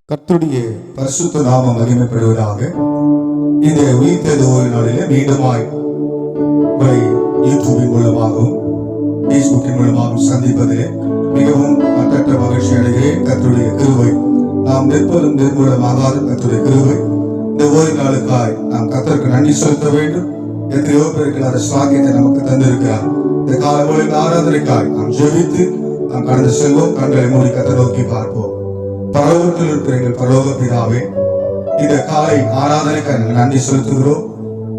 கர்த்தருடைய பரிசுத்த நாமம் மகிமைப்படுவதாக. இந்த உயிர்த்தெழுந்த ஓய்வு நாளிலே மீண்டுமாய் உங்களை யூடியூபின் மூலமாகவும் பேஸ்புக்கின் மூலமாகவும் சந்திப்பதிலே மிகவும் மற்ற மகிழ்ச்சி அடைகிறேன். கர்த்தருடைய கிருபை நாம் நிற்பதும் நிர்மூலமாகாத கர்த்தருடைய கிருபை. இந்த ஓய்வு நாளுக்காய் நாம் கர்த்தருக்கு நன்றி செலுத்த வேண்டும். எத்தனையோ பேருக்கு அந்த சாக்கியத்தை நமக்கு தந்திருக்கிறார். இந்த கால ஆராதனைக்காய் நாம் ஜெபித்து நாம் கடந்து செல்வோம். கண்களை மூடி கர்த்தரை நோக்கி பார்ப்போம். பரலோகத்தில் இருக்கிற எங்கள் பரலோக பிதாவே, இந்த காலை ஆராதனைக்கு நன்றி செலுத்துகிறோம்.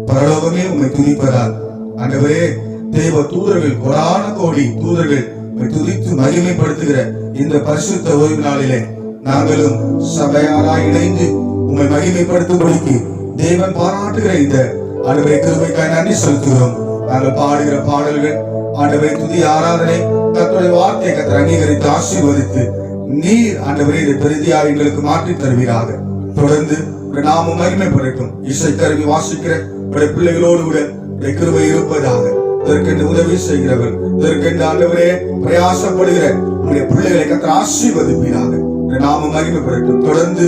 பரலோகமே உம்மை துதிப்பதால் ஆண்டவரே, தேவ தூதர்கள் கோடான கோடி தூதர்கள் உம்மை துதித்து மகிமைப்படுத்துகிற இந்த பரிசுத்த ஓய்வு நாளிலே நாங்களும் சபையாராய் இணைந்து உம்மை மகிமைப்படுத்தும்படிக்கு தேவன் பாராட்டுகிற இந்த ஆண்டவரே கிருபைக்காய் நன்றி செலுத்துகிறோம். நாங்கள் பாடுகிற பாடல்கள் ஆண்டவரே துதி ஆராதனை கர்த்தருடைய வார்த்தை கர்த்தர் அங்கீகரித்து ஆசீர்வதித்து நீர் ஆண்டவரே இதை பெரிதியாக எங்களுக்கு மாற்றி தருவீராக. தொடர்ந்து நாமும் மகிமைப்படட்டும். இசை கருவி வாசிக்கிற பிள்ளைகளோடு கூட கிருபை இருப்பதாக. இதற்கென்று உதவி செய்கிறவர், இதற்கென்று ஆண்டவரே பிரயாசப்படுகிற உங்களுடைய பிள்ளைகளை கர்த்தர் ஆசீர்வதிப்பீராக. நாமும் மகிமைப்படட்டும். தொடர்ந்து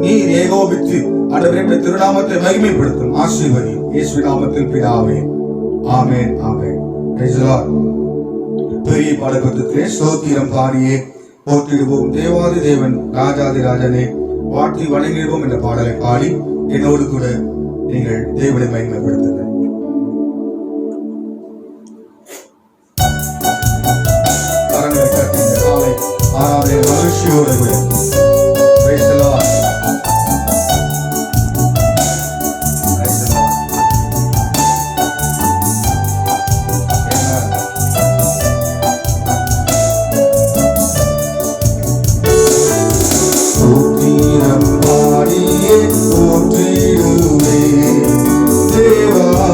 நீர் ஏகோபித்து ஆண்டவரே திருநாமத்தை மகிமைப்படுத்தும். ஆசீர்வதி இயேசு நாமத்தில் பிதாவே, ஆமென், ஆமென். பெரிய பாடகத்திலே ஸ்தோத்திரம் பாடியே போற்றிடுவோம். தேவாதி தேவன் ராஜாதி ராஜனே வாட்டி வணங்கிடுவோம் என்ற பாடலை பாடி என்னோடு கூட நீங்கள் தேவனை மகிமைப்படுத்துங்கள். கரங்களை கட்டி இந்த காலை ஆராதனை மகிழ்ச்சியோடு கூட Praise the Lord. போற்றிடுவே தேவா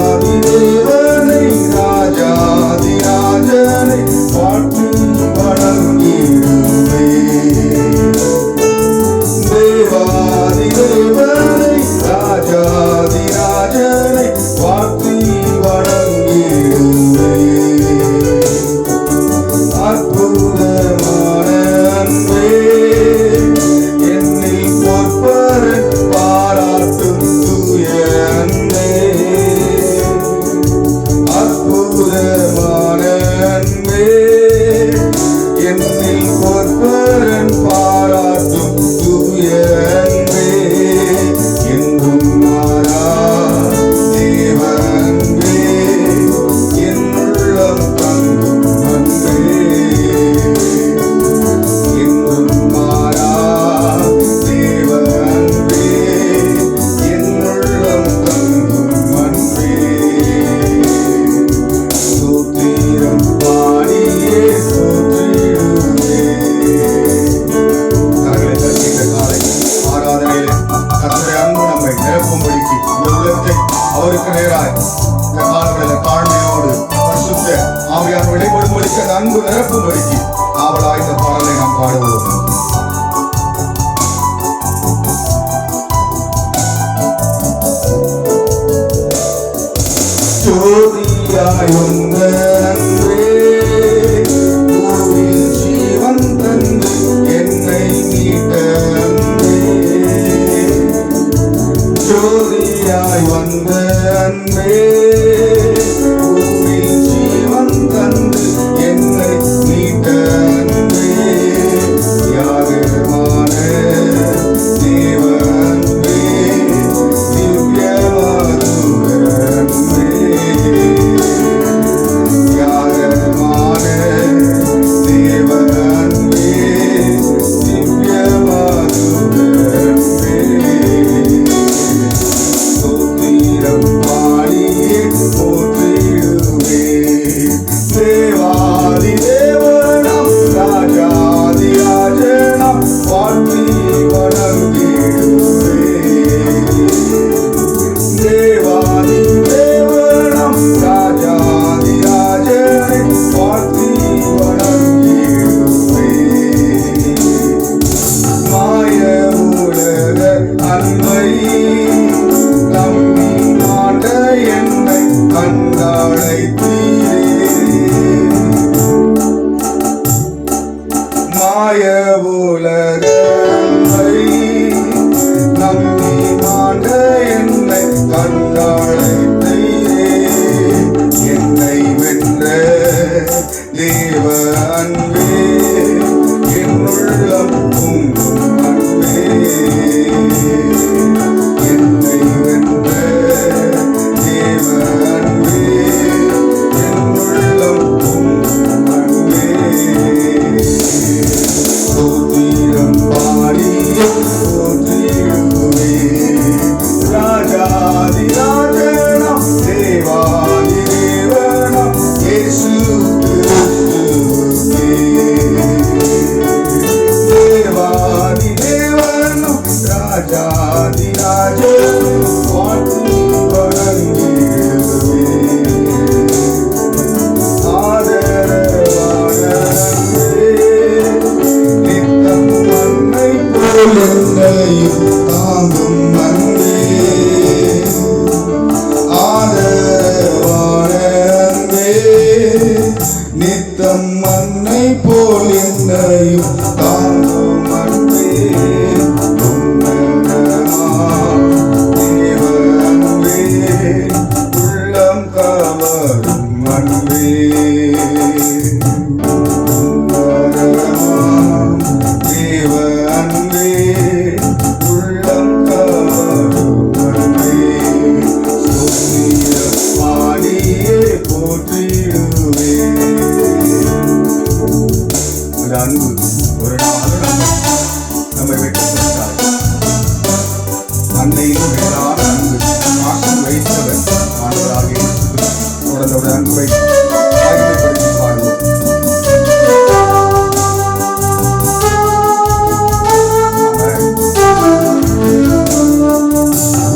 ராஜாதிராஜனை வாழ்த்தி வணங்கிடுவே. ஆதரவான அன்பே, நித்தம் மண்ணை போல் என்னையும் தாங்கும் அன்பே. ஆதரவான அன்பே, நித்தம் மண்ணை போல் என்னையும் தாங்கும் அன்பே. தேவ அன்பே, உள்ளம் கவரும் அன்பே. தேவ அன்பே, உள்ளம் கவரும் அன்பே. சோதிய பாடியே போற்றிடுவே. அன்பு ஒரு நாள் நம்மை வெற்றித்தார். அன்னையிலும் மேலான அன்பு பாசம் வைத்தவர் ஆண்டவராக தொடர்ந்த அன்பை ஆகியப்படுத்தி பாடுவோம்.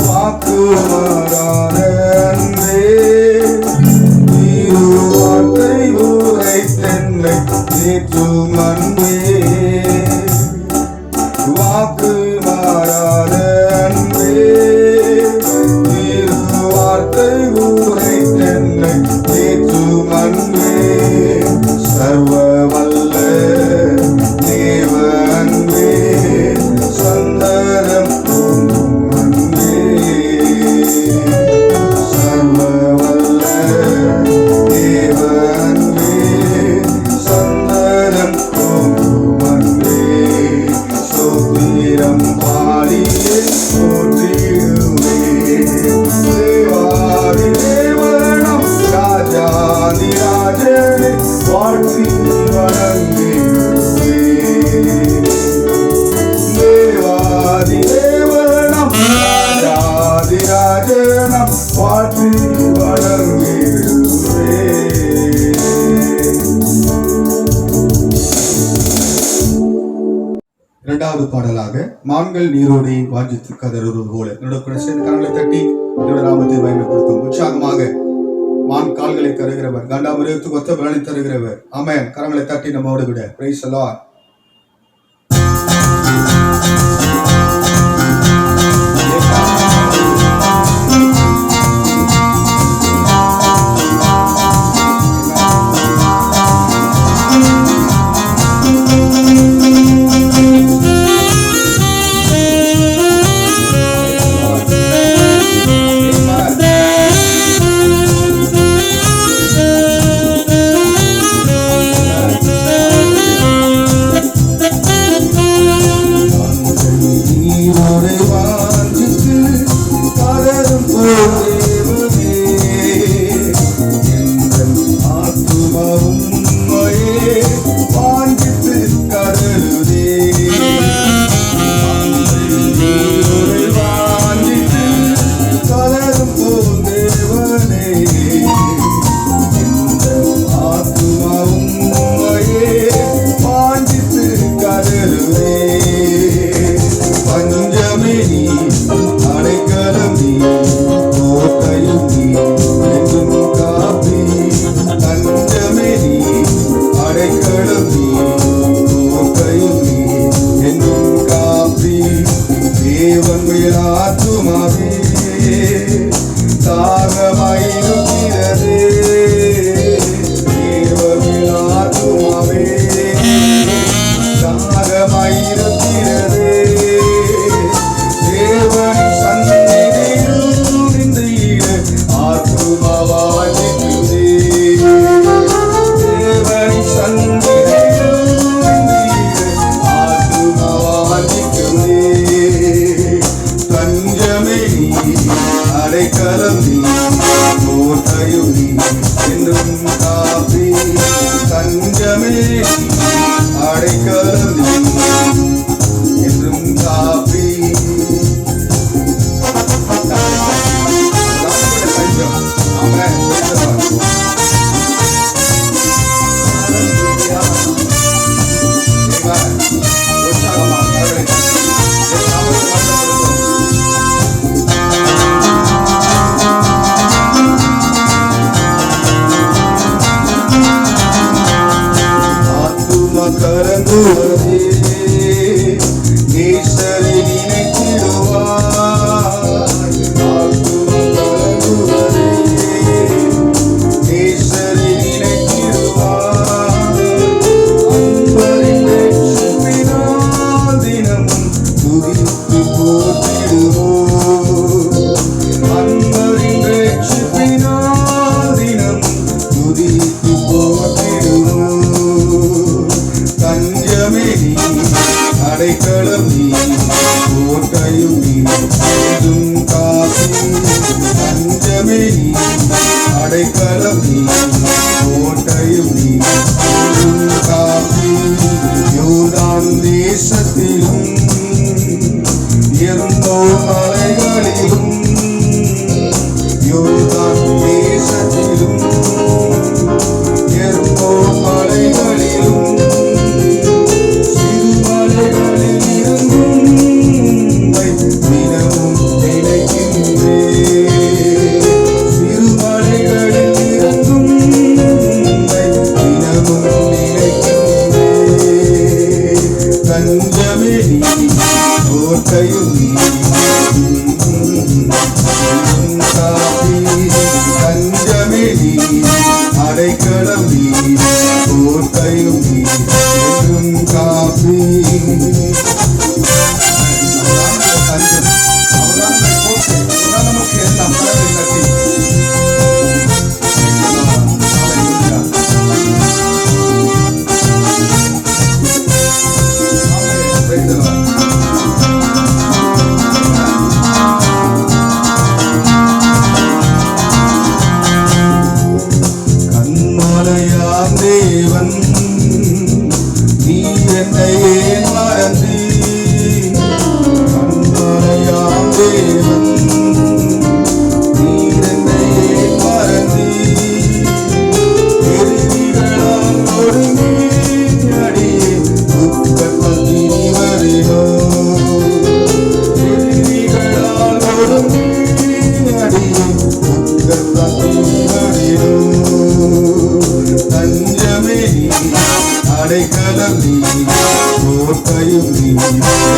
வாக்கு மாறாத அன்பே, வார்த்தை உரைத்தென்னை தேற்றும் அன்பே. வாக்கு மாறாத அன்பே, வார்த்தை உரைத்தென்னை தேற்றும் அன்பே. சர்வ வல்ல தேவ அன்பே, சந்தனம் தோன்றும் அன்பே. சர்வ வல்ல தேவ அன்பே, சந்தனம் தோன்றும் அன்பே. சோத்திரம் பாடியே போற்றிடுவே. தேவாதி தேவனம் ராஜாதிராஜனை வாழ்த்தி வணங்கிடுவே. தேவாதி தேவனம் ராஜாதிராஜனம் வாழ்த்தி வணங்கிடுவே. இரண்டாவது பாடலாக மான்கள் நீரோடி வாஞ்சித்து கதறுவது போல என்னோட சேர்ந்து கரங்களை தட்டி நாமத்தை மகிமைப்படுத்தும். உற்சாகமாக மான் கால்களை தருகிறவர், காண்டாமிருகத்துக்கு ஒத்த பலனை தருகிறவர். ஆமென். கரங்களை தட்டி நம்மோடு விட பிரைஸ் தி லார்ட். அடைக்கலம் நீ கோட்டையும் கலங்குவதே நேசரை நினைத்திடுவாய் ஆத்துமம் கலங்குவதே நேசரை நினைத்திடுவாய் அன்பரின் ரட்சிப்பினால் தினமும் துதித்து போற்றிடுவோம் அன்பரின் ரட்சிப்பினால் தினமும் துதித்து போற்றிடுவோம் தஞ்சமே நீ அடைக்கலம் நீ கோட்டையும் நீ என்றும் காப்பி தஞ்சமே நீ அடைக்கலம் நீ கோட்டையும் நீ என்றும் காப்பி யோர்தான் தேசத்திலும் உயர்ந்தோர் மலைகளிலும் யோர்தான் தேசத்திலும் உயர்ந்தோர் மலைகளிலும் சிறுமலைகளில் இருந்தும் தினமும் நினைக்கின்றேன் சிறுமலைகளில் இருந்தும் தினமும் நினைக்கின்றேன் தஞ்சமே நீ கோட்டையும் நீ காப்பி தஞ்சமே நீ அடைக்கலம் நீ கோட்டையும் நீ என்றும் காப்பி தஞ்சம் அவர்தான் கோட்டை அவர்தான் நமக்கு எல்லாம் பறவை கட்டி கண்மலையாம் தேவன் நீ என்னையே மறந்தி கண்மலையாம் தேவன் நீ என்னையே மறந்தி எதிரிகளால் ஒடுங்கி அடியே துக்கத்தில் திரி வருகோ எதிரிகளால் ஒடுங்கி அடியே துக்கத்தில் திரி வருகோ தஞ்சமே நீ அடைக்கலம் நீ கோட்டையும் நீ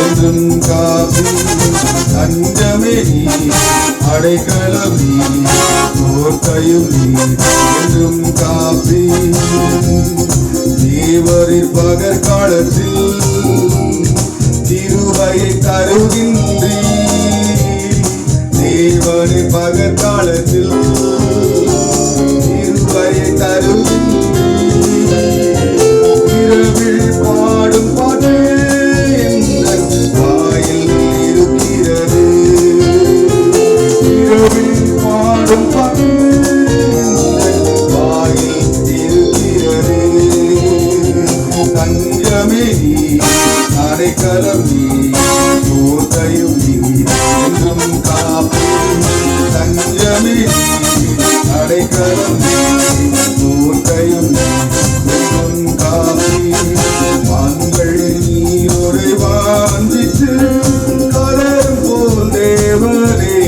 என்றும் காப்பி தஞ்சமே நீ அடைக்கலம் நீ கோட்டையும் நீ என்றும் காப்பி தேவரின் பகற்காலத்தில் திருவையை தருகின்றீ தேவரின் பகற்காலத்தில் திருவையை தருகின்றீ இரவில் பாடும் பாட்டு எங்கள் வாயில் இருக்கிறது இரவில் பாடும் பாட்டு எங்கள் வாயில் இருக்கிறது தஞ்சமே நீ அடைக்கலம் நீ கோட்டையும் நீ என்றும் காப்பி தஞ்சமே நீ அடைக்கலம் நீ கோட்டையும் நீ என்றும் காப்பி மான்கள் நீரோடு வாஞ்சித்து கலரும் போல் தேவரே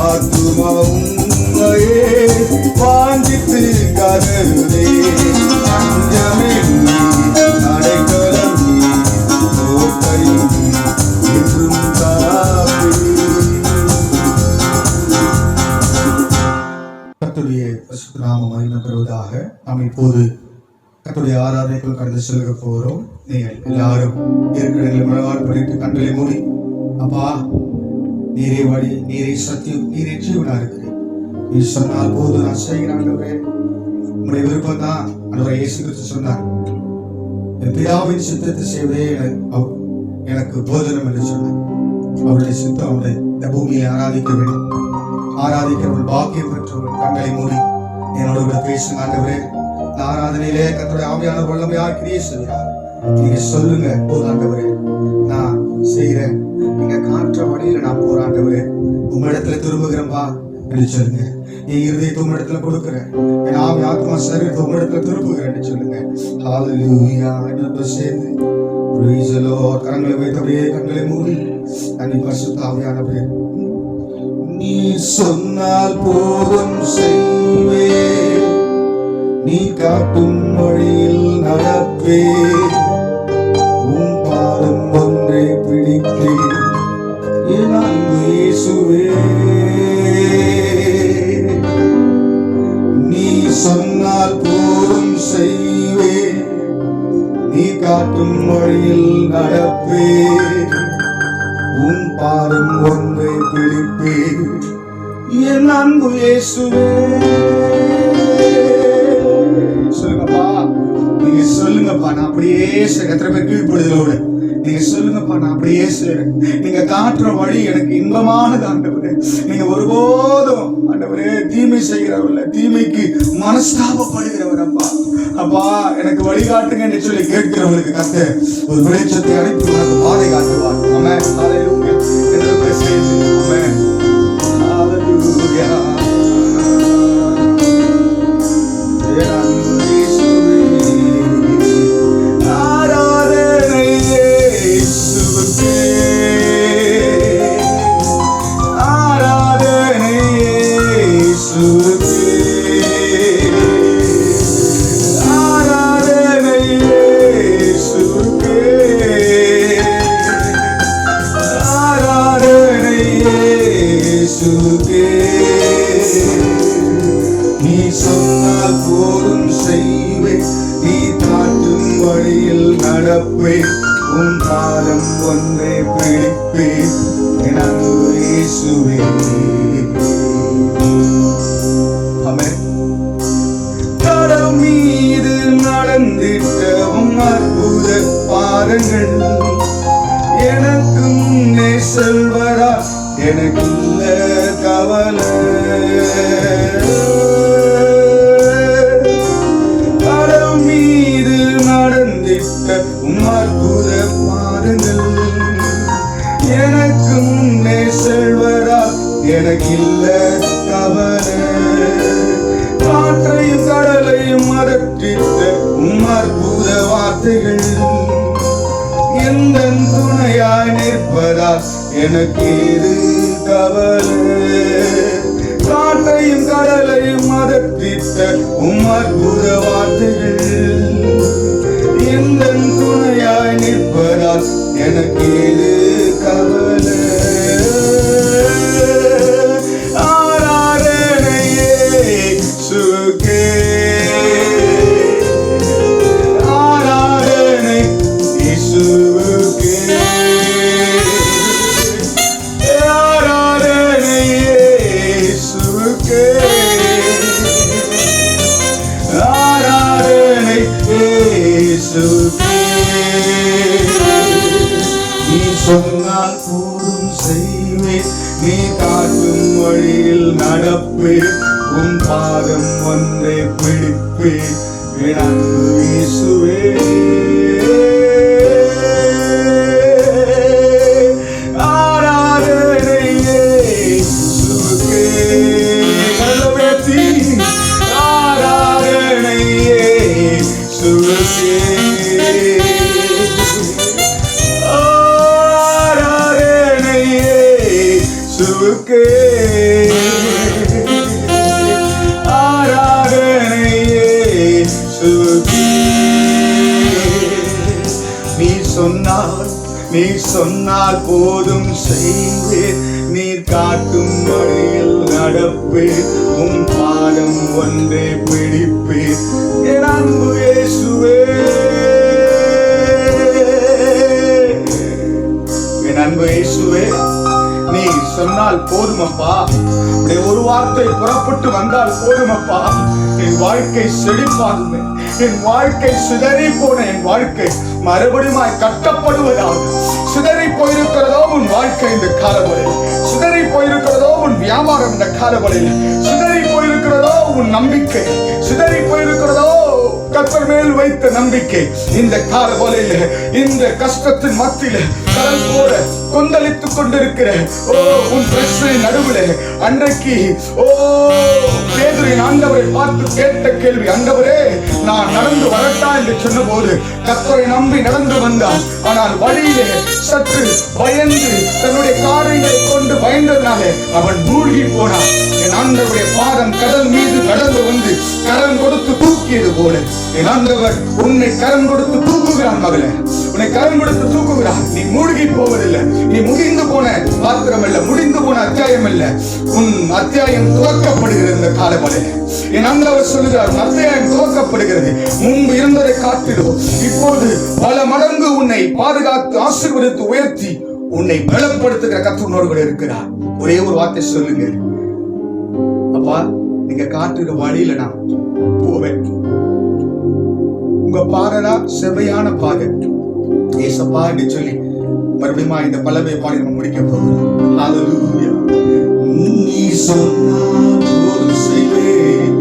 ஆத்துமா உம்மையே வாஞ்சித்து கதறுதே தஞ்சமே நீ அடைக்கலம் நீ கோட்டையும் நீ என்றும் காப்பி கர்த்தருடைய பரிசுத்த நாமம் மகிமை பெறுவதாக. நாம் இப்போது கர்த்தருடைய ஆராதனைக்குள் கடந்து செல்ல போகிறோம். நீங்கள் எல்லாரும் இருக்கிற மனவாள் படித்து கண்களை மூடி, அப்பா நீரே வழி, நீரே சத்தியம், நீரே ஜீவனா இருக்கிறேன், நீ சொன்னால் போது நான் செய்கிறேன். உங்களுடைய விருப்பம் தான் ஆண்டவராகிய இயேசு கிறிஸ்து சொன்னார், என் பிதாவின் சித்தத்தை செய்வதே எனக்கு போதனம் என்று சொன்னார். அவருடைய சித்தம் அவருடைய இந்த பூமியை ஆராதிக்க வேண்டும், ஆராதிக்கிறவர்கள் பாக்கியம் பெற்றவர்கள். கண்களை மூடி என்னோட கூட பேசுங்க. ஆண்டவரே, இந்த ஆராதனையிலே கர்த்தருடைய ஆவியானவர் வல்லமையாக கிரியை செய்கிறார். நீங்க சொல்லுங்க, போதும் ஆண்டவரே நான் செய்கிறேன், நீங்க காற்ற வழியில நான் போறேன் ஆண்டவரே, உங்களிடத்துல திரும்புகிறேன்பா என்று சொல்லுங்க. என் இருதயத்தை உங்களிடத்துல கொடுக்கிறேன், என் ஆவி ஆத்மா சரீரத்தை உங்களிடத்துல திரும்புகிறேன் சொல்லுங்க. ஹல்லேலூயா. என்னோட சேர்ந்து praise the Lord. கரங்களை வைத்தபடியே கண்களை மூடி அன்னி பரிசுத்த ஆவியானவரே, நீ சொன்னால் போதும் செய்வே, நீ காட்டும் வழியில் நடப்பே உன் பாதம் ஒன்றை பிடித்தேன் என் அன்பு இயேசுவே நீ சொன்னால் போதும் செய்வேன் நீ காட்டும் வழியில் நடப்பே உன் பாதம் ஒன்றை பிடிப்பே என் அன்பு இயேசுவே சொல்லுங்கப்பா நீங்க சொல்லுங்கப்பா நான் அப்படியே எத்தனை பேர் கீழ்ப்படுதலோட நீங்க சொல்லுங்கப்பா நான் அப்படியே செய்றேன் நீங்க காட்டுற வழி எனக்கு இன்பமானது ஆண்டவரே நீங்க ஒருபோதும் ஆண்டவரே தீமை செய்கிறவர்ல தீமைக்கு மனஸ்தாபப்படுகிறவர் அப்பா அப்பா எனக்கு வழிகாட்டுங்கன்னு சொல்லி கேட்கிறவங்களுக்கு கர்த்தர் ஒரு வெளிச்சத்தை அனுப்பி உனக்கு பாதை காட்டுவார் ஆமென் ஹalleluya என்னோட சேர்ந்து ஆமென் ஹalleluya நீ சொன்னால் போதும் செய்வேன் நீ காட்டும் வழியில் நடப்பேன் உன் பாதம் ஒன்றை பிடிப்பேன் என் அன்பு இயேசுவே ஆமென் கடல் மீது நடந்திட்ட உம் அற்புத பாதங்கள் எனக்கு முன்னே செல்வரா எனக்கு இல்ல கவலை கடல் மீது நடந்திட்ட உம் அற்புத பாதங்கள் எனக்கு முன்னே செல்வரா எனக்கு இல்ல கவலை காற்றையும் கடலையும் மறத்திட்ட உம் அற்புத வார்த்தைகள் எந்த துணையாய் நிற்பதால் எனக்கு இது கவலை காற்றையும் கடலையும் மறத்திட்ட உம் அற்புத வார்த்தைகள் எந்த துணையாய் நிற்பதால் எனக்கு இது கவலை ஆராதனையே சுகே ஆராதனை இயேசுவுக்கே நீ சொன்னால் போதும் செய்வேன் நீ காட்டும் வழியில் நடப்பேன் உன் பாதம் ஒன்றை பிடிப்பேன் என் அன்பு இயேசுவே ஆராதனையே இயேசுவுக்கே ஆராதனையே இயேசுவுக்கே ஆராதனையே சுகே நீ சொன்னால் போதும் செய்வேன் நீர் காட்டும் வழியில் நடப்பேன் உன் பாதம் ஒன்றே பிடிப்பேன் என் அன்பு இயேசுவே என் அன்பு இயேசுவே நீ சொன்னால் போதுமப்பா ஒரு வார்த்தை புறப்பட்டு வந்தால் போதுமப்பா என் வாழ்க்கை செழிப்பாகுமே என் வாழ்க்கை சிதறி போன என் வாழ்க்கை மறுபடியும் கட்டப்படுவதாக சிதறி போயிருக்கிறதோ உன் வாழ்க்கை இந்த காலவரையில் சிதறி போயிருக்கிறதோ உன் வியாபாரம் இந்த காலவரையில் சிதறி போயிருக்கிறதோ உன் நம்பிக்கை சிதறி போயிருக்கிறதோ கர்த்தர் மேல் வைத்த நம்பிக்கை இந்த காலவரையில் இந்த கஷ்டத்தின் மத்தியில் கடல் போல கொந்தளித்துக் கொண்டிருக்கிற உன் பிரச்சனை நடுவில் அன்றைக்கு பேதுருவின் ஆண்டவரை பார்த்து கேட்ட கேள்வி ஆண்டவரே நான் நடந்து வரட்டா என்று சொன்ன போது கர்த்தரை நம்பி நடந்து வந்தான் ஆனால் வழியிலே சற்று பயந்து தன்னுடைய காரியங்களை கொண்டு பயந்ததுனாலே அவன் மூழ்கி போனான் என் என் ஆண்டவருடைய பாதம் கடல் மீது கடந்து வந்து கரம் கொடுத்து தூக்கியது போல என் ஆண்டவர் உன்னை கரம் கொடுத்து தூக்குகிறான். மகளே, உன்னை கரம் கொடுத்து தூக்குகிறான். நீ மூழ்கி போவதில்லை. நீ முடிந்து போன பாத்திரம் அல்ல, முடிந்து போன அத்தியாயம் அல்ல. உன் அத்தியாயம் துவக்கப்படுகிறது. இந்த காலமலையில என் ஆண்டவர் சொல்லுகிறார், அத்தியாயம் துவக்கப்படுகிறது. முன்பு இருந்ததை காட்டிடும். இப்போது பல மடங்கு உன்னை பாதுகாத்து ஆசீர்வதித்து உயர்த்தி உன்னை பலப்படுத்துகிற கர்த்தர் உன்னோடு கூட இருக்கிறார். ஒரே ஒரு வார்த்தை சொல்லுங்க, அப்பா நீங்க காட்டுகிற வழியில நான் போவேன். உங்க பாதனா செவையான பாதை ஏசப்பா என்று சொல்லி மறுபடியும் இந்த பல்லவியை பாடி நம்ம முடிக்க போகிறோம். ஹல்லேலூயா. நீ சொன்னால் போதும் செய்வேன்,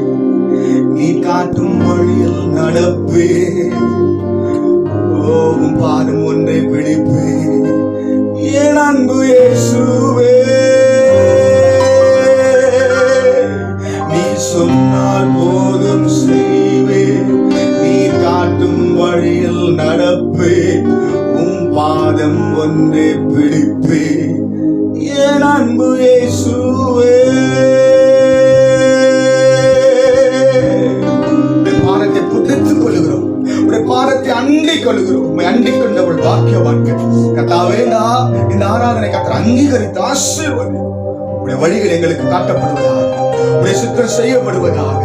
நீ காட்டும் வழியில் நடப்பேன், உன் பாதம் ஒன்றை பிடிப்பேன், என் அன்பு இயேசுவே. நீ சொன்னால் போதும் செய்வேன், நீ காட்டும் வழியில் நடப்பேன், உன் பாதம் ஒன்றை பிடிப்பேன், என் அன்பு இயேசுவே. பாதத்தை புதைத்துக் கொள்ளுகிறோம், பாதத்தை அண்டிக் கொள்ளுகிறோம். அண்டிக் கொண்டவள் பாக்கியவான்கள். கர்த்தாவே, இந்த ஆராதனை கர்த்தர் அங்கீகரித்து ஆசீர்வதி. உடைய வழிகள் எங்களுக்கு காட்டப்படுவதாக, உடைய சுத்தம் செய்யப்படுவதாக.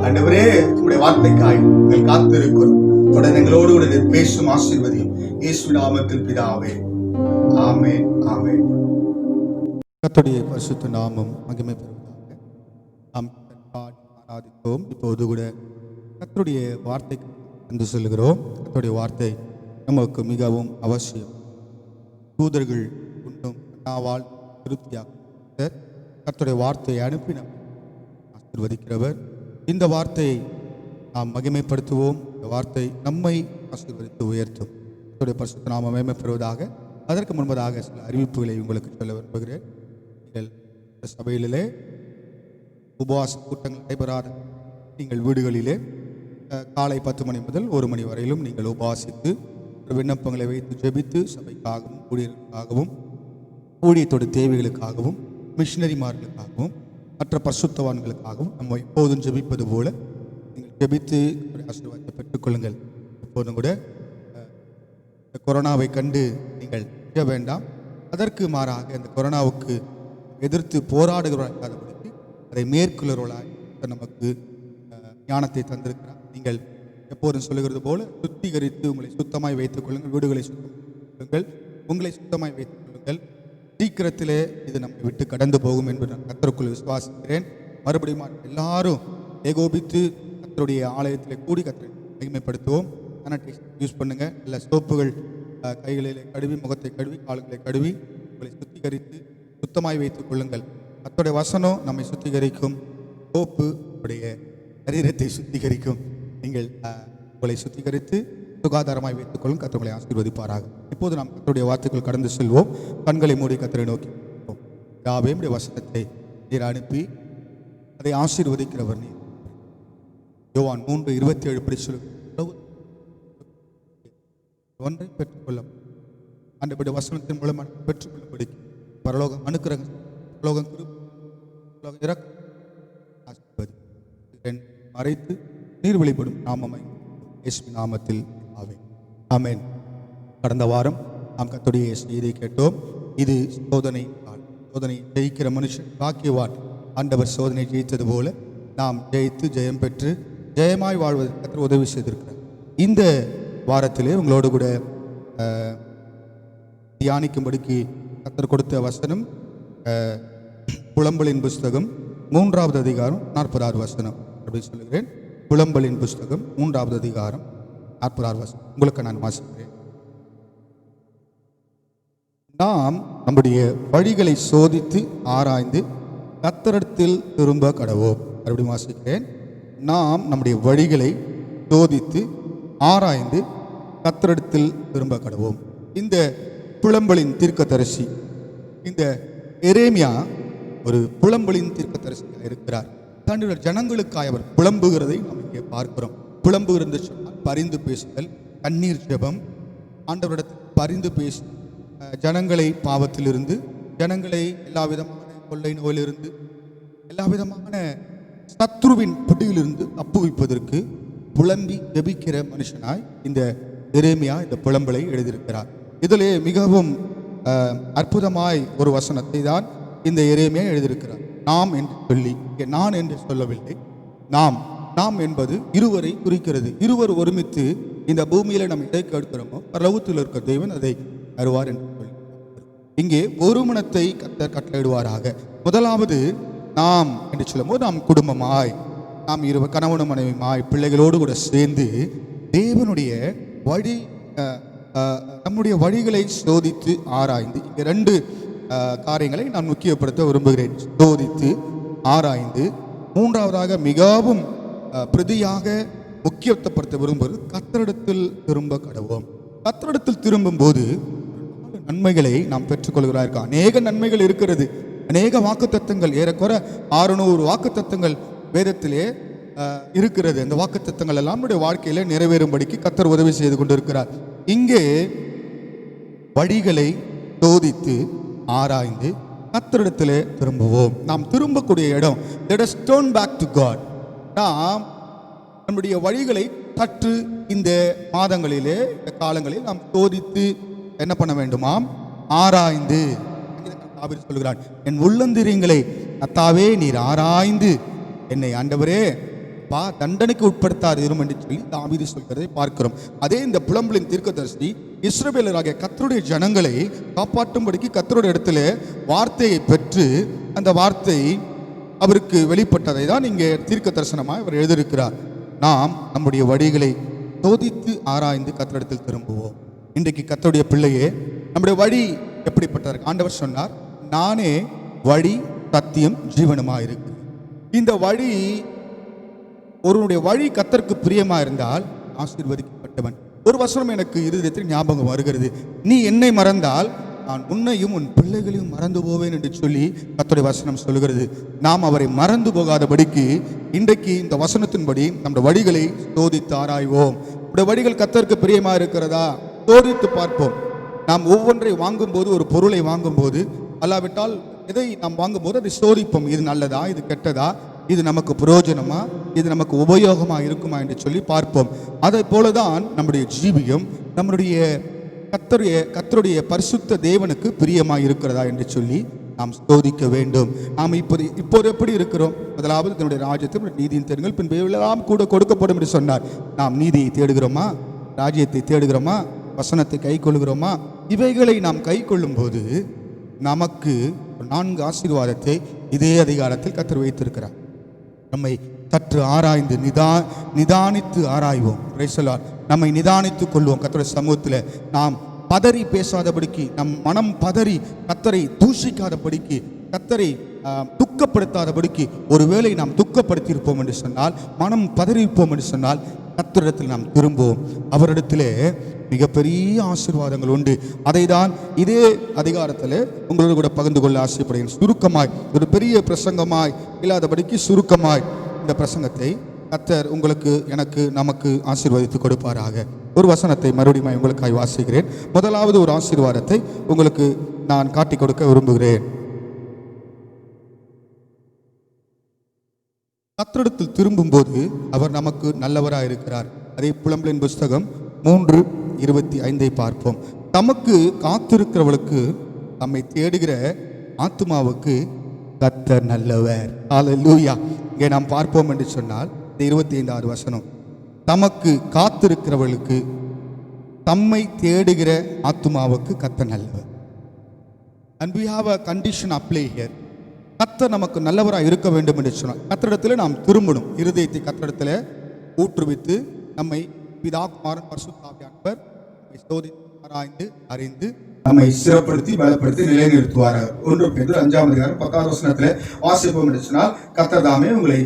ஆண்டவரே, உடைய வார்த்தைக்காய் நாங்கள் காத்திருக்கிறோம். தொடர்ந்து எங்களோடு கூட பேசும் ஆசீர்வதியும் இயேசு நாமத்தில் பிதாவே, ஆமென், ஆமென். கர்த்தருடைய பரிசுத்த நாமம் மகிமை பெறுவதாக. நாம் ஆராதித்தோம். இப்போது கூட கர்த்தருடைய வார்த்தை என்று சொல்லுகிறோம். கர்த்தருடைய வார்த்தை நமக்கு மிகவும் அவசியம். தூதர்கள் உண்ணும் நாவால் திருப்தியாக கர்த்தருடைய வார்த்தையை அனுப்பி நாம் ஆசீர்வதிக்கிறவர். இந்த வார்த்தையை நாம் மகிமைப்படுத்துவோம். இந்த வார்த்தை நம்மை ஆசீர்வதித்து உயர்த்தும். கர்த்தருடைய பரிசுத்த நாமம் மகிமை பெறுவதாக. அதற்கு முன்பதாக சில அறிவிப்புகளை உங்களுக்கு சொல்ல விரும்புகிறேன். நீங்கள் சபையிலே உபவாச கூட்டங்கள் நடைபெறாத நீங்கள் வீடுகளிலே காலை 10 மணி முதல் 1 மணி வரையிலும் நீங்கள் உபவாசித்து விண்ணப்பங்களை வைத்து ஜெபித்து சபைக்காகவும் ஊழியர்களுக்காகவும் ஊழியத்தோட தேவைகளுக்காகவும் மிஷினரிமார்களுக்காகவும் மற்ற பரிசுத்தவான்களுக்காகவும் நம்ம எப்போதும் ஜெபிப்பது போல நீங்கள் ஜெபித்து ஆசீர்வாதத்தை பெற்றுக்கொள்ளுங்கள். எப்போதும் கூட இந்த கொரோனாவை கண்டு நீங்கள் செய்ய வேண்டாம். அதற்கு மாறாக இந்த கொரோனாவுக்கு எதிர்த்து போராடுகிறவர்களாக அதை மேற்கொள்கிறவர்களாக நமக்கு ஞானத்தை தந்திருக்கிறார். நீங்கள் எப்போதும் சொல்லுகிறது போல சுத்திகரித்து உங்களை சுத்தமாய் வைத்துக் கொள்ளுங்கள். வீடுகளை சுத்தம் கொள்ளுங்கள், உங்களை சுத்தமாய் வைத்துக் கொள்ளுங்கள். சீக்கிரத்திலே இது நம்மை விட்டு கடந்து போகும் என்று நான் கர்த்தருக்குள் விசுவாசிக்கிறேன். மறுபடியும் எல்லாரும் ஏகோபித்து கர்த்தருடைய ஆலயத்தில் கூடி கர்த்தரை மகிமைப்படுத்துவோம். சானிடைசர் யூஸ் பண்ணுங்கள். எல்லா சோப்புகள் கைகளிலே கழுவி, முகத்தை கழுவி, கால்களை கழுவி உங்களை சுத்திகரித்து சுத்தமாய் வைத்துக் கொள்ளுங்கள். கர்த்தருடைய வசனம் நம்மை சுத்திகரிக்கும். சோப்பு உடைய சரீரத்தை சுத்திகரிக்கும். நீங்கள் உங்களை சுத்திகரித்து சுகாதாரமாய் வைத்துக் கொள்ளும். கர்த்தர் உங்களை ஆசீர்வதிப்பாராக. இப்போது நாம் கர்த்தருடைய வார்த்தைகள் கடந்து செல்வோம். கண்களை மூடி கர்த்தரை நோக்கி யாவே உடைய வசனத்தை நீர் அனுப்பி அதை ஆசீர்வதிக்கிறவர் நீர். யோவான் 3:27 படி சொல்லுங்கள். ஒன்றை பெற்றுக்கொள்ள அந்த வசனத்தின் மூலமாக பெற்றுக்கொள்ளப்படி பரலோகம் அனுக்கிரகம், பரலோகம் இறக்க மறைத்து நீர் வெளிப்படும் நாமமை இயேசு நாமத்தில் ஆமென், ஆமென். கடந்த வாரம் நாம் கர்த்தருடைய செய்தியை கேட்டோம். இது சோதனை நாள். சோதனை ஜெயிக்கிற மனுஷன் பாக்கியவான். ஆண்டவர் சோதனை ஜெயித்தது போல நாம் ஜெயித்து ஜெயம் பெற்று ஜெயமாய் வாழ்வதற்கு கர்த்தர் உதவி செய்திருக்கிறார். இந்த வாரத்திலே உங்களோடு கூட தியானிக்கும்படிக்கு கர்த்தர் கொடுத்த வசனம் புலம்பலின் புஸ்தகம் 3வது அதிகாரம் 40வது வசனம் அப்படி சொல்லுகிறேன். புலம்பலின் புஸ்தகம் 3வது அதிகாரம் 40வது வசனம் உங்களுக்கு நான் வாசிக்கிறேன். நாம் நம்முடைய வழிகளை சோதித்து ஆராய்ந்து கர்த்தரிடத்தில் திரும்ப கடவோம். மறுபடியும் வாசிக்கிறேன். நாம் நம்முடைய வழிகளை சோதித்து ஆராய்ந்து கர்த்தரிடத்தில் திரும்ப கடவோம். இந்த புலம்பலின் தீர்க்கதரிசி, இந்த எரேமியா ஒரு புலம்பலின் தீர்க்கதரிசியாக இருக்கிறார். தன்னுடைய ஜனங்களுக்காக அவர் புலம்புகிறதை நாம் இங்கே பார்க்கிறோம். புலம்புகிறது சொன்னால் பரிந்து பேசுதல், கண்ணீர் ஜெபம், ஆண்டவரிடத்தில் பரிந்து பேசி ஜனங்களை பாவத்திலிருந்து, ஜனங்களை எல்லா விதமான கொள்ளை நோயிலிருந்து, எல்லா விதமான சத்ருவின் பிடியிலிருந்து தப்புவிப்பதற்கு புலம்பி ஜெபிக்கிற மனுஷனாய் இந்த எரேமியா இந்த புலம்பலை எழுதியிருக்கிறார். இதிலே மிகவும் அற்புதமாய் ஒரு வசனத்தை தான் இந்த எரேமியா எழுதியிருக்கிறார். நாம் என்று சொல்லி, நான் என்று சொல்லவில்லை, நாம் நாம் என்பது இருவரை குறிக்கிறது. இருவர் ஒருமித்து இந்த பூமியில நம்ம எதை கேட்கிறோமோ பரலோகத்தில் இருக்கிற தேவன் அதை தருவார் என்று சொல்லி இங்கே ஒரு மனத்தை கர்த்தர் கட்டளையிடுவாராக. முதலாவது நாம் என்று சொல்லும் போது நாம் குடும்பமாய், நாம் இருவர் கணவனும் மனைவியுமாய் பிள்ளைகளோடு கூட சேர்ந்து தேவனுடைய வழி நம்முடைய வழிகளை சோதித்து ஆராய்ந்து, இங்கே 2 காரியங்களை நான் முக்கியப்படுத்த விரும்புகிறேன். சோதித்து ஆராய்ந்து, மூன்றாவதாக மிகவும் பிரதியாக முக்கியத்துவப்படுத்த விரும்புவது கர்த்தரிடத்தில் திரும்ப கடவோம். கர்த்தரிடத்தில் திரும்பும் போது நன்மைகளை நாம் பெற்றுக்கொள்கிறார்கள். அநேக நன்மைகள் இருக்கிறது, அநேக வாக்குத்தத்தங்கள், ஏறக்குற 600 வாக்குத்தத்தங்கள் வேதத்திலே இருக்கிறது. அந்த வாக்குத்தத்தங்கள் எல்லாம் நம்முடைய வாழ்க்கையில நிறைவேறும்படிக்கு கர்த்தர் உதவி செய்து கொண்டிருக்கிறார். இங்கே வழிகளை சோதித்து ஆராய்ந்து கர்த்தரிடத்திலே திரும்புவோம். நாம் திரும்பக்கூடிய இடம், let us turn back to God. நாம் நம்முடைய வழிகளை சற்று இந்த மாதங்களிலே, இந்த காலங்களில் நாம் சோதித்து என்ன பண்ண வேண்டுமாம்? ஆராய்ந்து. சொல்கிறான், என் உள்ளந்திரியங்களை கர்த்தாவே நீர் ஆராய்ந்து என்னை ஆண்டவரே தண்டனைக்கு உட்படுத்தார் இரும் என்று சொல்லி தாவீது சொல்கிறதை பார்க்கிறோம். அதே இந்த புலம்பலின் தீர்க்கதரிசி இஸ்ரவேலராகிய கர்த்தருடைய ஜனங்களை காப்பாற்றும்படிக்கு கர்த்தருடைய இடத்துல வார்த்தையை பெற்று அந்த வார்த்தை அவருக்கு வெளிப்பட்டதை தான் இங்கே தீர்க்க தரிசனமாக அவர் எழுதியிருக்கிறார். நாம் நம்முடைய வழிகளை சோதித்து ஆராய்ந்து கர்த்தரிடத்தில் திரும்புவோம். இன்றைக்கு கர்த்தருடைய பிள்ளையே, நம்முடைய வழி எப்படிப்பட்டது? ஆண்டவர் சொன்னார், நானே வழி சத்தியம் ஜீவனமாக இருக்கு. இந்த வழி, ஒருவனுடைய வழி கர்த்தருக்கு பிரியமாக இருந்தால் ஆசீர்வதிக்கப்பட்டவன். ஒரு வசனம் எனக்கு இருதயத்தில் ஞாபகம் வருகிறது, நீ என்னை மறந்தால் நான் உன்னையும் உன் பிள்ளைகளையும் மறந்து போவேன் என்று சொல்லி கர்த்தருடைய வசனம் சொல்லுகிறது. நாம் அவரை மறந்து போகாதபடிக்கு இன்றைக்கு இந்த வசனத்தின்படி நம்முடைய வழிகளை சோதித்து ஆராய்வோம். நம்முடைய வழிகள் கர்த்தருக்கு பிரியமாக இருக்கிறதா சோதித்து பார்ப்போம். நாம் ஒவ்வொன்றை வாங்கும்போது, ஒரு பொருளை வாங்கும்போது, அல்லாவிட்டால் எதை நாம் வாங்கும்போது அதை சோதிப்போம். இது நல்லதா, இது கெட்டதா, இது நமக்கு பிரயோஜனமா, இது நமக்கு உபயோகமாக இருக்குமா என்று சொல்லி பார்ப்போம். அதை போலதான் நம்முடைய ஜீவியம் நம்முடைய கர்த்தருடைய பரிசுத்த தேவனுக்கு பிரியமாக இருக்கிறதா என்று சொல்லி நாம் சோதிக்க வேண்டும். நாம் இப்போது எப்படி இருக்கிறோம்? முதலாவது தன்னுடைய ராஜ்யத்தை நீதியின் தேடுங்கள், பின்பு எல்லாம் கூட கொடுக்கப்படும் என்று சொன்னார். நாம் நீதியை தேடுகிறோமா? ராஜ்யத்தை தேடுகிறோமா? வசனத்தை கை கொள்ளுகிறோமா? இவைகளை நாம் கை கொள்ளும் போது நமக்கு 4 ஆசீர்வாதத்தை இதே அதிகாரத்தில் கர்த்தர் வைத்திருக்கிறார். நம்மை சற்று ஆராய்ந்து நிதானித்து ஆராய்வோம். நம்மை நிதானித்துக் கொள்வோம். கர்த்தருடைய சமூகத்தில் நாம் பதறி பேசாதபடிக்கு, நம் மனம் பதறி கர்த்தரை தூஷிக்காதபடிக்கு, கர்த்தரை துக்கப்படுத்தாதபடிக்கு, ஒருவேளை நாம் துக்கப்படுத்தியிருப்போம் என்று சொன்னால், மனம் பதறியிருப்போம் என்று சொன்னால் கர்த்தரிடத்தில் நாம் திரும்புவோம். அவரிடத்திலே மிகப்பெரிய ஆசீர்வாதங்கள் உண்டு. அதை தான் இதே அதிகாரத்தில் உங்களோடு கூட பகிர்ந்து கொள்ள ஆசைப்படுகிறேன். சுருக்கமாய், ஒரு பெரிய பிரசங்கமாய் இல்லாதபடிக்கு சுருக்கமாய் இந்த பிரசங்கத்தை கர்த்தர் உங்களுக்கு, எனக்கு, நமக்கு ஆசீர்வதித்து கொடுப்பாராக. ஒரு வசனத்தை மறுபடியும் உங்களுக்காக வாசிக்கிறேன். முதலாவது ஒரு ஆசீர்வாதத்தை உங்களுக்கு நான் காட்டிக் கொடுக்க விரும்புகிறேன். கர்த்தரிடத்தில் திரும்பும்போது அவர் நமக்கு நல்லவராக இருக்கிறார். அதே புலம்பலின் புஸ்தகம் 3:25 பார்ப்போம். தமக்கு காத்திருக்கிறவளுக்கு, நம்மை தேடுகிற ஆத்துமாவுக்கு கர்த்தர் நல்லவர். ஹல்லேலூயா. இங்கே நாம் பார்ப்போம் என்று சொன்னால் இந்த 25வது வசனம், தமக்கு காத்திருக்கிறவளுக்கு, தம்மை தேடுகிற ஆத்துமாவுக்கு கர்த்தர் நல்லவர். And we have a condition apply here. கர்த்தர் நமக்கு நல்லவராக இருக்க வேண்டும் என்று சொன்னார். கர்த்தரிடத்தில் நாம் திரும்பணும். இருதயத்தை கர்த்தரிடத்தில் ஊற்றுவித்து நம்மை பிதா குமாரன் பரிசுத்த ஆவியானவர் சோதித்து ஆராய்ந்து அறிந்து நம்மை சிறப்படுத்தி பலப்படுத்தி நிலைநிறுத்துவார். 1 பேதுரு 5ஆம் அதிகாரம் 10வது வசனத்தில் வாசிப்போம் என்று சொன்னால், கர்த்தர் தாமே உங்களை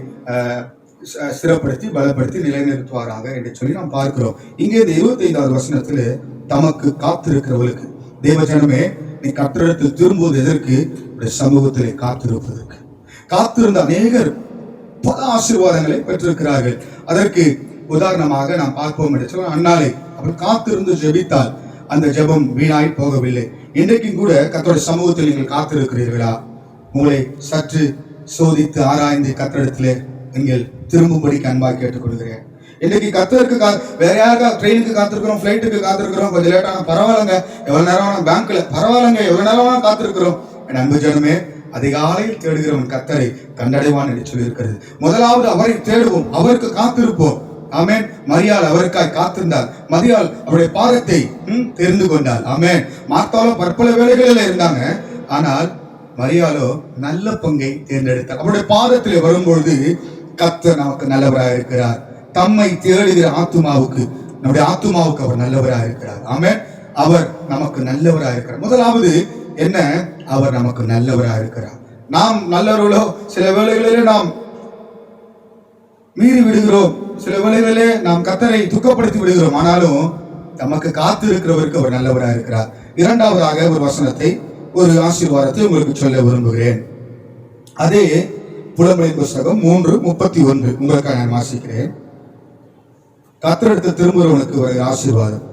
சிறப்படுத்தி பலப்படுத்தி நிலைநிறுத்துவாராக என்று சொல்லி நாம் பார்க்கிறோம். இங்கே இந்த 25வது வசனத்தில் தமக்கு காத்திருக்கிறவர்களுக்கு, தேவஜனமே நீ கர்த்தரிடத்தில் திரும்புவது எதற்கு? சமூகத்திலே காத்திருப்பதற்கு. காத்திருந்த அநேகர் பல ஆசீர்வாதங்களை பெற்றிருக்கிறார்கள். அதற்கு உதாரணமாக நாம் பார்ப்போம் என்று சொன்னால், அன்னாலே அவர் காத்திருந்து ஜெபித்தால் அந்த ஜெபம் வீணாய் போகவில்லை. இன்றைக்கும் கூட கர்த்தருடைய சமூகத்தில் நீங்கள் காத்திருக்கிறீர்களா? உங்களை சற்று சோதித்து ஆராய்ந்து கர்த்தரிடத்திலே நீங்கள் திரும்பும்படிக்கு அன்பாக கேட்டுக்கொள்கிறேன். இன்னைக்கு கர்த்தருக்கு வேற யாருக்கா ட்ரெயினுக்கு காத்திருக்கிறோம், ஃபிளைட்டுக்கு காத்திருக்கிறோம், கொஞ்சம் லேட்டான பரவாயில்லைங்க, எவ்வளவு நேரம் பேங்க்ல பரவாயில்லைங்க, எவ்வளவு நேரம் காத்திருக்கிறோம். என் அன்பு ஜனமே, அதிகாலையில் தேடுகிறவன் கர்த்தரை கண்டடைவான் என்று சொல்லி இருக்கிறது. முதலாவது அவரை தேடுவோம், அவருக்கு காத்திருப்போம். ஆமென். மரியாள் அவருக்காய் காத்திருந்தாள். மரியாள் அவருடைய பாதத்தை தெரிந்து கொண்டாள். ஆமென். மார்த்தாலோ பற்பல வேலைகளில் இருந்தாங்க, ஆனால் மரியாளோ நல்ல பங்கை தேர்ந்தெடுத்தார். அவருடைய பாதத்திலே வரும்பொழுது கர்த்தர் நமக்கு நல்லவராக இருக்கிறார். தம்மை தேடுகிற ஆத்துமாவுக்கு, நம்முடைய ஆத்துமாவுக்கு அவர் நல்லவராக இருக்கிறார். ஆமென். அவர் நமக்கு நல்லவராக இருக்கிறார். முதலாவது என்ன? அவர் நமக்கு நல்லவராக இருக்கிறார். நாம் நல்லவர்களோ சில வேளைகளிலே நாம் மீறி விடுகிறோம், சில வேளைகளிலே நாம் கர்த்தரை துக்கப்படுத்தி விடுகிறோம். ஆனாலும் நமக்கு காத்து இருக்கிறவருக்கு அவர் நல்லவராக இருக்கிறார். இரண்டாவதாக ஒரு வசனத்தை, ஒரு ஆசீர்வாதத்தை உங்களுக்கு சொல்ல விரும்புகிறேன். அதே புலம்பலின் புஸ்தகம் 3:31 உங்களுக்காக நான் வாசிக்கிறேன். கர்த்தரிடத்தில் திரும்புகிறவனுக்கு ஒரு ஆசீர்வாதம்.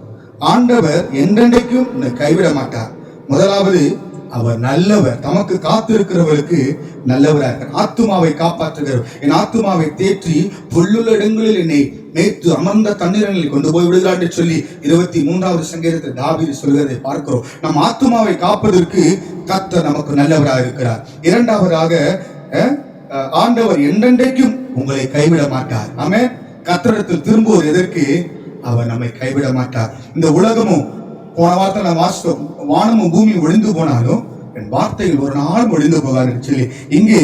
ஆண்டவர் என்றென்றைக்கும் கைவிட மாட்டார். முதலாவது அவர் நல்லவர், தமக்கு காத்திருக்கிறவர்களுக்கு நல்லவராக இருக்கிறார். ஆத்துமாவை காப்பாற்றுகிறவர், என் ஆத்துமாவை தேற்றி புல்லுள்ள இடங்களில் என்னை மேய்த்து அமர்ந்த தண்ணீரங்களில் கொண்டு போய் விடுகிறார் என்று சொல்லி 23வது சங்கீதத்தில் தாவீது சொல்கிறதை பார்க்கிறோம். நம் ஆத்துமாவை காப்பதற்கு கர்த்தர் நமக்கு நல்லவராக இருக்கிறார். இரண்டாவதாக ஆண்டவர் என்றென்றைக்கும் உங்களை கைவிட மாட்டார். ஆமென். கர்த்தரிடத்தில் திரும்புவோர் எதற்கு? அவர் நம்மை கைவிட மாட்டார். இந்த உலகமும், போன வார்த்தை நான் வாசித்தோம், வானமும் பூமியும் ஒழிந்து போனாலும் என் வார்த்தைகள் ஒரு நாள் ஒழிந்து போகார் என்று சொல்லி, இங்கே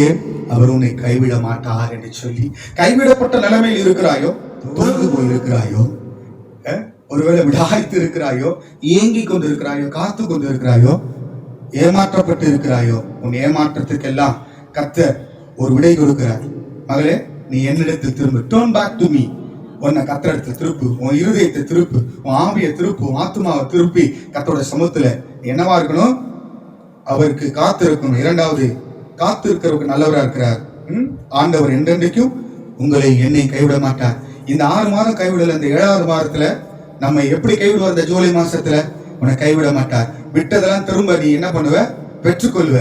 அவர் உன்னை கைவிட மாட்டார் என்று சொல்லி. கைவிடப்பட்ட நிலைமையில் இருக்கிறாயோ, தொலைந்து போய் இருக்கிறாயோ, ஒருவேளை விடாய்த்து இருக்கிறாயோ, ஏங்கி கொண்டு இருக்கிறாயோ, காத்து கொண்டு இருக்கிறாயோ, ஏமாற்றப்பட்டு இருக்கிறாயோ, உன் ஏமாற்றத்துக்கெல்லாம் கர்த்தர் ஒரு விடை கொடுக்கிறார். மகளே, நீ என்னிடத்தில் திரும்ப, டர்ன் பேக் டு மீ. உன்னை கர்த்தரிடத்தில் திருப்பு, உன் இருதயத்தை திருப்பு, உன் ஆவியை திருப்பு, உன் ஆத்துமாவை திருப்பி கர்த்தருடைய சமூகத்துல என்னவா இருக்கணும்? அவருக்கு காத்து இருக்கணும். இரண்டாவது, காத்து இருக்கிறவருக்கு நல்லவரா இருக்கிறார். ஆண்டவர் என்றென்றைக்கும் உங்களை என்னை கைவிட மாட்டார். இந்த 6 மாதம் கைவிடல, இந்த 7வது மாதத்துல நம்ம எப்படி கைவிடுவார்? இந்த ஜூலை மாசத்துல உன்னை கைவிட மாட்டார். விட்டதெல்லாம் திரும்ப நீ என்ன பண்ணுவ? பெற்றுக்கொள்வ.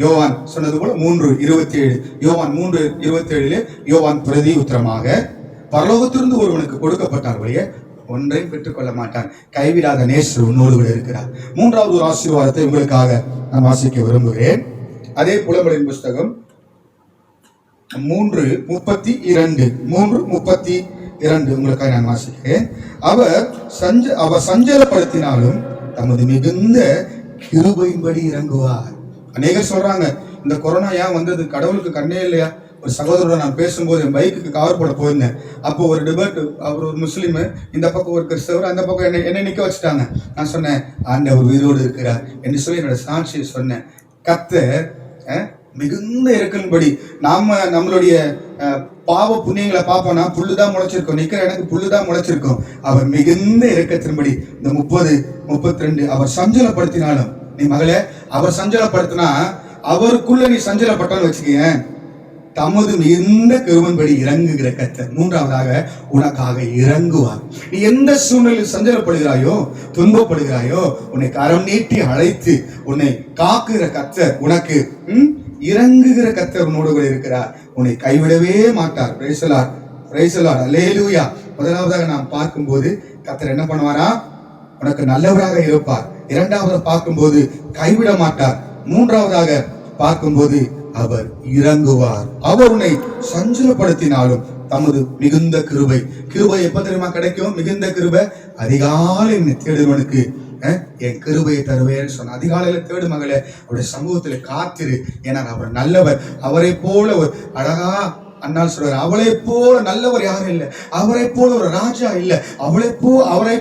யோவான் சொன்னது போல 3:27, யோவான் 3:27 யோவான் பிரதி உத்தரமாக, பரலோகத்திலிருந்து ஒருவனுக்கு கொடுக்கப்பட்டார் வழியே ஒன்றையும் பெற்றுக்கொள்ள மாட்டான், கைவிடாத நேசர் உன்னோடு கூட இருக்கிறார். மூன்றாவது ஒரு ஆசீர்வாதத்தை உங்களுக்காக நான் வாசிக்க விரும்புகிறேன். அதே புலம்பலின் புஸ்தகம் 3:32 உங்களுக்காக நான் வாசிக்கிறேன். அவர் சஞ்சலப்படுத்தினாலும் தமது மிகுந்த கிருபையின்படி இறங்குவார். அநேகர் சொல்றாங்க, இந்த கொரோனா ஏன் வந்தது? கடவுளுக்கு கண்ணே இல்லையா? ஒரு சகோதரோட நான் பேசும்போது என் பைக்குக்கு கவர் போட போயிருந்தேன். அப்போ ஒரு டிபேட், அவர் ஒரு முஸ்லீமு, இந்த பக்கம் ஒரு கிறிஸ்தவர், அந்த பக்கம் என்னை நிக்க வச்சுட்டாங்க. நான் சொன்னேன், ஆண்டவர் உயிரோடு இருக்கிறார் என்று சொல்லி என்னோட சாட்சியை சொன்னேன். கர்த்தர் மிகுந்த இரக்கத்தின்படி, நம்மளுடைய பாவ புண்ணியங்களை பார்ப்போம்னா புல்லுதான் முளைச்சிருக்கோம், நிக்கிற எனக்கு புல்லுதான் முளைச்சிருக்கோம். அவர் மிகுந்த இரக்கத்தின்படி இந்த 30-32 அவர் சஞ்சலப்படுத்தினாலும், நீ மகளே, அவர் சஞ்சலப்படுத்தினா அவருக்குள்ள நீ சஞ்சலப்பட்டான்னு வச்சுக்க, தமது மிகுந்த கிருபையின்படி இறங்குகிற கர்த்தர் மூன்றாவதாக உனக்காக இறங்குவார். நீ எந்த சூழ்நிலையில் சஞ்சலப்படுகிறாயோ, துன்பப்படுகிறாயோ, உன்னை கரம் நீட்டி அழைத்து உன்னை காக்குகிற கர்த்தர், உனக்கு இறங்குகிற கர்த்தர் உன்னோடு கூட இருக்கிறார். உன்னை கைவிடவே மாட்டார். Praise the lord, praise the lord, hallelujah. முதலாவதாக நாம் பார்க்கும்போது கர்த்தர் என்ன பண்ணுவாரா? உனக்கு நல்லவராக இருப்பார். இரண்டாவது பார்க்கும்போது கைவிட மாட்டார். மூன்றாவதாக பார்க்கும்போது அவர் இறங்குவார். அவர் உன்னை சஞ்சலப்படுத்தினாலும் தமது மிகுந்த கிருபை. கிருபை எப்ப தெரியுமா கிடைக்கும்? மிகுந்த கிருபை அதிகாலை தேடுவனுக்கு என் கிருபையை தருவேன்னு சொன்ன. அதிகாலையில தேடு மகளே, அவருடைய சமூகத்துல காத்திரு. ஏன்னா அவர் நல்லவர். அவரை போல ஒரு அழகா அண்ணால் சொல்றார், அவளை போல நல்லவர் யாரும் இல்லை, அவரை போல ஒரு ராஜா இல்லை, அவரை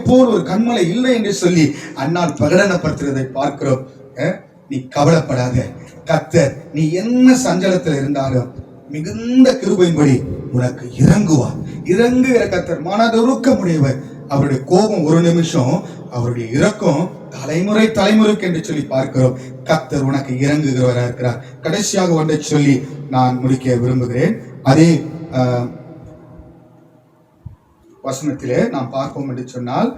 போல ஒரு கண்மலை இல்லை என்று சொல்லி அண்ணால் பிரகடனப்படுத்துறதை பார்க்கிறோம். நீ கவலைப்படாத, கர்த்தர் நீ என்ன சஞ்சலத்தில் இருந்தாலும் மிகுந்த கிருபையின்படி உனக்கு இறங்குவார். இறங்குகிற கர்த்தர் மனதுருக்க முடியவர். அவருடைய கோபம் ஒரு நிமிஷம், அவருடைய இரக்கம் தலைமுறைக்கு என்று சொல்லி பார்க்கிறோம். கர்த்தர் உனக்கு இறங்குகிறவராக இருக்கிறார். கடைசியாக ஒன்றை சொல்லி நான் முடிக்க விரும்புகிறேன். அதே வசனத்திலே நாம் பார்ப்போம் என்று சொன்னால்,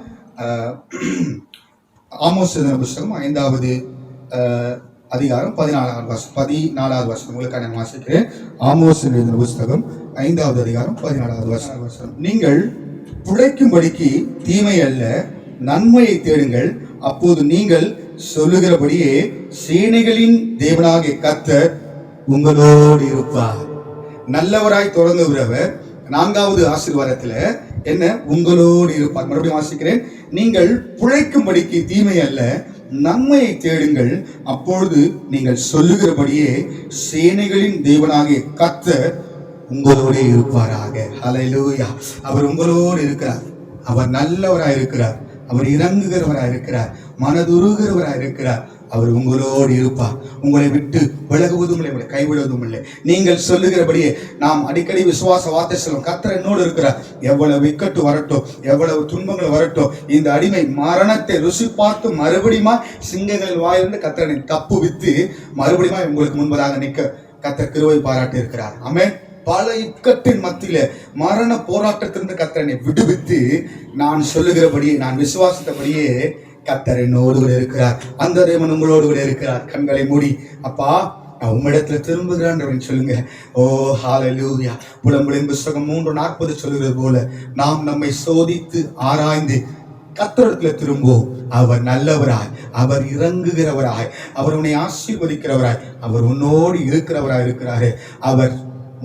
ஆமோஸ் புஸ்தகம் 5வது அதிகாரம் 14வது வசனம் உங்களுக்காக நான் வாசிக்கிறேன். ஆமோஸ் எழுதின புஸ்தகம் 5வது அதிகாரம் 14வது வசனம். நீங்கள் பிழைக்கும்படிக்கு தீமை அல்ல நன்மையை தேடுங்கள், அப்போது நீங்கள் சொல்லுகிறபடியே சேனைகளின் தேவனாகிய கர்த்தர் உங்களோடு இருப்பார். நல்லவராய் தொடங்குகிறவர் 4வது ஆசீர்வாதத்துல என்ன? உங்களோடு இருப்பார். மறுபடியும் வாசிக்கிறேன். நீங்கள் பிழைக்கும்படிக்கு தீமை அல்ல நன்மையை தேடுங்கள், அப்பொழுது நீங்கள் சொல்லுகிறபடியே சேனைகளின் தேவனாகிய கர்த்தர் உங்களோட இருப்பாராக. ஹல்லேலூயா. அவர் உங்களோடு இருக்கிறார். அவர் நல்லவராய் இருக்கிறார். அவர் இறங்குகிறவராய் இருக்கிறார். மனதுருகிறவராய் இருக்கிறார். அவர் உங்களோடு இருப்பார். உங்களை விட்டு விலகுவதும் இல்லை, உங்களை கைவிடுவதும் இல்லை. நீங்கள் சொல்லுகிறபடியே நாம் அடிக்கடி விசுவாச வார்த்தை சொல்லும், கர்த்தர் என்னோடு இருக்கிறார். எவ்வளவு இக்கட்டு வரட்டும், எவ்வளவு துன்பங்கள் வரட்டும், இந்த அடிமை மரணத்தை ருசி பார்த்து மறுபடியும் சிங்கங்களின் வாயிலிருந்து கர்த்தரை தப்புவித்து மறுபடியும் உங்களுக்கு முன்பதாக நிற்க கர்த்தர் கிருபை பாராட்டி இருக்கிறார். ஆமென். பல இக்கட்டின் மத்தியில மரண போராட்டத்திலிருந்து கர்த்தரை விடுவித்து நான் சொல்லுகிறபடியே, நான் விசுவாசத்தபடியே கர்த்தர் என்னோடு கூட இருக்கிறார். அந்த தேவன் உங்களோடு கூட இருக்கிறார். கண்களை மூடி, அப்பா நான் உம்மிடத்துல திரும்புகிறேன் சொல்லுங்க. ஓ ஹல்லேலூயா. புலம்பலின் புஸ்தகம் 3:40 சொல்லுகிறது போல நாம் நம்மை சோதித்து ஆராய்ந்து கர்த்தரிடத்துல திரும்புவோம். அவர் நல்லவராய், அவர் இறங்குகிறவராய், அவர் உன்னை ஆசீர்வதிக்கிறவராய், அவர் உன்னோடு இருக்கிறவராய் இருக்கிறாரு. அவர்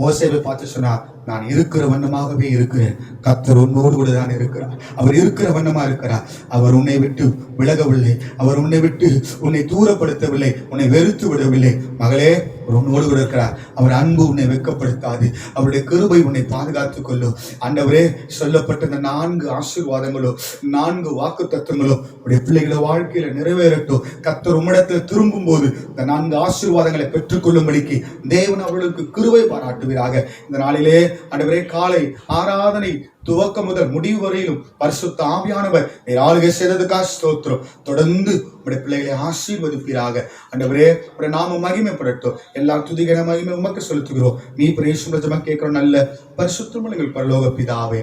மோசேவை பார்த்து சொன்னார், நான் இருக்கிற வண்ணமாகவே இருக்கிறேன். கர்த்தர் உன்னோடு கூட தான் இருக்கிறார். அவர் இருக்கிற வண்ணமா இருக்கிறார். அவர் உன்னை விட்டு விலகவில்லை. அவர் உன்னை விட்டு உன்னை தூரப்படுத்தவில்லை, உன்னை வெறுத்து விடவில்லை. மகளே, அவர் உன்னோடு கூட இருக்கிறார். அவர் அன்பு உன்னை வெட்கப்படுத்தாது. அவருடைய கிருபை உன்னை பாதுகாத்துக் கொள்ளும். ஆண்டவரே, சொல்லப்பட்ட இந்த 4 ஆசீர்வாதங்களோ 4 வாக்கு தத்துவங்களோ உடைய பிள்ளைகள வாழ்க்கையில நிறைவேறட்டும். கர்த்தர் உம்மிடத்தில் திரும்பும் போது இந்த 4 ஆசீர்வாதங்களை பெற்றுக்கொள்ளும்படிக்கு தேவன் அவர்களுக்கு கிருபை பாராட்டுவீராக. இந்த நாளிலே ஆண்டவரே, காலை ஆராதனை துவக்கம் முதல் முடிவு வரையிலும் பரிசுத்த ஆவியானவர் ஆளுகை செய்ததுக்காக ஸ்தோத்திரம். தொடர்ந்து உடைய பிள்ளைகளை ஆசீர்வதிப்பீராக. ஆண்டவரே, உடைய நாம மகிமைப்படட்டும். எல்லா துதிகன மகிமை உமக்கு செலுத்துகிறோம். நீ பிரேசுமா கேட்கிறோம் நல்ல பரிசுத்தமுள்ள எங்கள் பரலோக பிதாவே.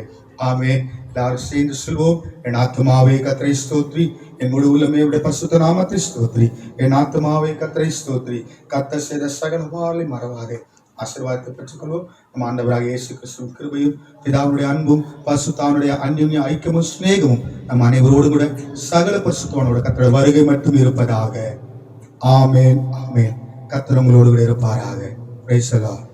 ஆமென். எல்லாரும் சேர்ந்து சொல்வோம். என் ஆத்துமாவே கர்த்தரை ஸ்தோத்ரி, என் முழு உள்ளமே உடைய பரிசுத்த நாமத்தை ஸ்தோத்ரி. என் ஆத்துமாவே கர்த்தரை ஸ்தோத்ரி, கர்த்தர் செய்த சகல உபகாரங்களை மறவாதே. ஆசீர்வாதத்தை பெற்றுக்கொள்வோம். நம் ஆண்டவராக இயேசு கிறிஸ்துவின் கிருபையும் பிதாவுடைய அன்பும் பரிசுத்தாவினுடைய அன்யோன்ய ஐக்கியமும் சிநேகமும் நம் அனைவரோடு கூட சகல பரிசுத்தவானோட கர்த்தருடைய வருகை மட்டும் இருப்பதாக. ஆமென். ஆமென். கர்த்தர் உங்களோடு கூட இருப்பாராக. Price the Lord.